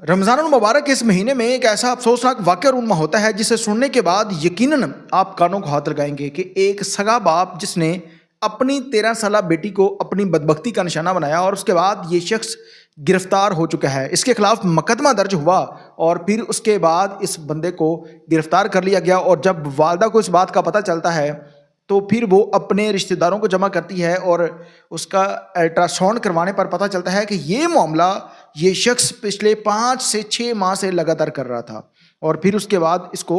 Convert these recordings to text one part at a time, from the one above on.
रमज़ान मुबारक के इस महीने में एक ऐसा अफसोसनाक वाक़या रूनमा होता है जिसे सुनने के बाद यकीनन आप कानों को हाथ लगाएंगे कि एक सगा बाप जिसने अपनी 13 साला बेटी को अपनी बदबख्ती का निशाना बनाया और उसके बाद ये शख्स गिरफ्तार हो चुका है। इसके खिलाफ मुकदमा दर्ज हुआ और फिर उसके बाद इस बंदे को गिरफ्तार कर लिया गया। और जब वालदा को इस बात का पता चलता है तो फिर वो अपने रिश्तेदारों को जमा करती है और उसका अल्ट्रासाउंड करवाने पर पता चलता है कि ये मामला ये शख्स पिछले 5 से 6 माह से लगातार कर रहा था। और फिर उसके बाद इसको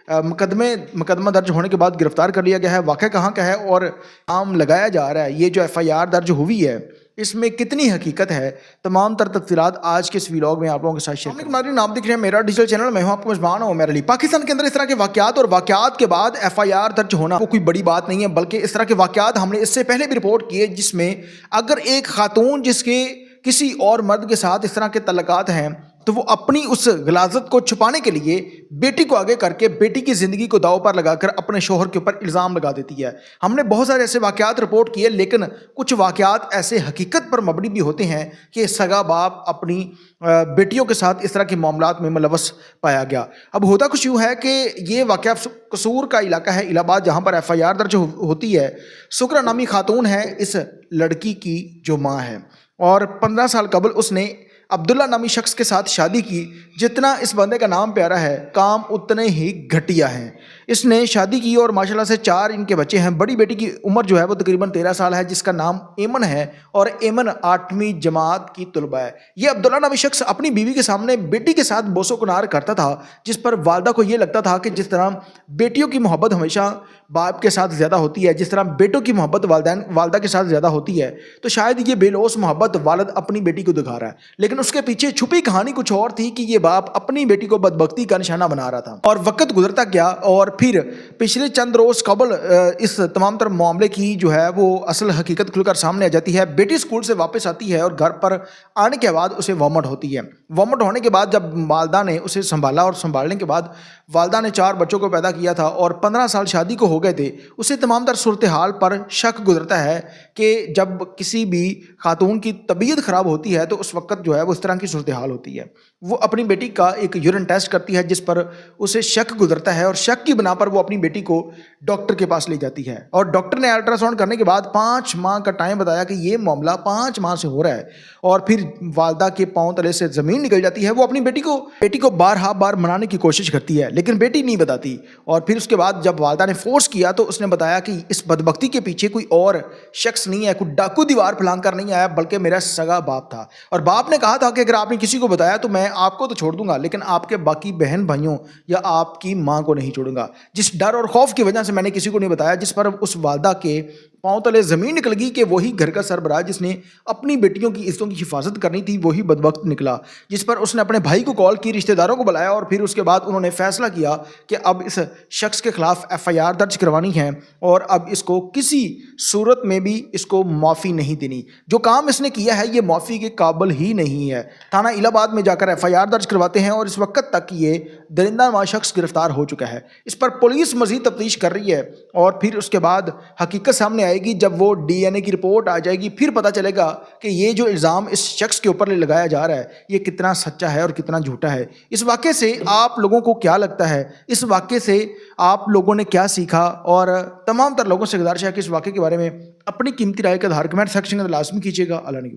मुकदमा दर्ज होने के बाद गिरफ्तार कर लिया गया है। वाक़या कहाँ का है और आम लगाया जा रहा है, ये जो FIR दर्ज हुई है इसमें कितनी हकीकत है, तमाम तर तफसीलात आज के इस व्लॉग में आप लोगों के साथ शेयर करेंगे। आप दिख रहे हैं मेरा डिजिटल चैनल, मैं हूं आपको मेजबान हूं मेरे लिए। पाकिस्तान के अंदर इस तरह के वाक़यात और वाक़यात के बाद FIR दर्ज होना वो कोई बड़ी बात नहीं है, बल्कि इस तरह के वाक़यात हमने इससे पहले भी रिपोर्ट किए जिसमें अगर एक खातून जिसके किसी और मर्द के साथ इस तरह के तल्लुकात हैं तो वो अपनी उस गलाजत को छुपाने के लिए बेटी को आगे करके बेटी की ज़िंदगी को दाव पर लगाकर अपने शोहर के ऊपर इल्ज़ाम लगा देती है। हमने बहुत सारे ऐसे वाक़यात रिपोर्ट किए, लेकिन कुछ वाक़यात ऐसे हकीकत पर मबनी भी होते हैं कि सगा बाप अपनी बेटियों के साथ इस तरह के मामलात में मुलव्वस पाया गया। अब होता कुछ यूँ है कि ये वाक़या कसूर का इलाका है इलाहाबाद, जहाँ पर FIR दर्ज होती है। सुकरा नामी खातून है इस लड़की की जो माँ है और 15 साल कबल उसने अब्दुल्ला नामी शख्स के साथ शादी की। जितना इस बंदे का नाम प्यारा है, काम उतने ही घटिया हैं। इसने शादी की और माशाल्लाह से 4 इनके बच्चे हैं। बड़ी बेटी की उम्र जो है वो तकरीबन 13 साल है, जिसका नाम एमन है और एमन 8वीं जमात की तलबा है। ये अब्दुल्ला नामी शख्स अपनी बीवी के सामने बेटी के साथ बोसो कुनार करता था, जिस पर वालदा को ये लगता था कि जिस तरह बेटियों की मोहब्बत हमेशा बाप के साथ ज़्यादा होती है, जिस तरह बेटों की मोहब्बत वालदा के साथ ज़्यादा होती है, तो शायद ये बेलौस मोहब्बत वालिद अपनी बेटी को दिखा रहा है। लेकिन उसके पीछे छुपी कहानी कुछ और थी कि ये बाप अपनी बेटी को बदबख्ती का निशाना बना रहा था। और वक्त गुजरता गया और फिर पिछले चंद रोज़ कबल इस तमाम तर मामले की जो है वो असल हकीकत खुलकर सामने आ जाती है। बेटी स्कूल से वापस आती है और घर पर आने के बाद उसे वॉमिट होती है। वॉमिट होने के बाद जब वालदा ने उसे संभाला और संभालने के बाद वालदा ने 4 बच्चों को पैदा किया था और 15 साल शादी को हो गए थे, उसे तमाम तर सूरत हाल पर शक गुजरता है कि जब किसी भी खातून की तबीयत ख़राब होती है तो उस वक्त जो है वो इस तरह की सूरत हाल होती है। वो अपनी बेटी का एक यूरिन टेस्ट करती है जिस पर उसे शक गुजरता है और शक की बिना पर वो अपनी बेटी को डॉक्टर के पास ले जाती है। और डॉक्टर ने अल्ट्रासाउंड करने के बाद 5 माह का टाइम बताया कि ये मामला 5 माह से हो रहा है। और फिर वालदा के पांव तले से ज़मीन निकल जाती है। वो अपनी बेटी को बार मनाने की कोशिश करती है, लेकिन बेटी नहीं बताती। और फिर उसके बाद जब वालदा ने फोर्स किया तो उसने बताया कि इस बदबख्ती के पीछे कोई और शख्स नहीं है, कोई डाकू दीवार फलांग कर नहीं आया, बल्कि मेरा सगा बाप था। और बाप ने कहा था कि अगर आपने किसी को बताया तो मैं आपको तो छोड़ दूंगा, लेकिन आपके बाकी बहन भाइयों या आपकी माँ को नहीं छोड़ूंगा। जिस डर और खौफ की वजह से मैंने किसी को नहीं बताया, जिस पर उस वालदा के पांव तले ज़मीन निकल गई कि वही घर का सरबराह जिसने अपनी बेटियों की इज्जतों की हिफाजत करनी थी वही बदबख्त निकला। जिस पर उसने अपने भाई को कॉल की, रिश्तेदारों को बुलाया और फिर उसके बाद उन्होंने फैसला किया कि अब इस शख्स के खिलाफ FIR दर्ज करवानी है और अब इसको किसी सूरत में भी इसको माफ़ी नहीं देनी। जो काम इसने किया है ये माफ़ी के काबिल ही नहीं है। थाना इलाहाबाद में जाकर FIR दर्ज करवाते हैं और इस वक्त तक ये दरिंदा नुमा शख्स गिरफ्तार हो चुका है। इस पर पुलिस मजीद तफ्तीश कर रही है और फिर उसके बाद हकीकत सामने आएगी। जब वो DNA की रिपोर्ट आ जाएगी फिर पता चलेगा कि ये जो इल्ज़ाम इस शख्स के ऊपर लगाया जा रहा है ये कितना सच्चा है और कितना झूठा है। इस वाक़े से आप लोगों को क्या लगता है, इस वाक़े से आप लोगों ने क्या सीखा? और तमाम तर लोगों से गुजारिश है कि इस वाक़े के बारे में अपनी कीमती राय का आधार कमेंट सेक्शन में लाजमी कीजिएगा। अल्लाह ने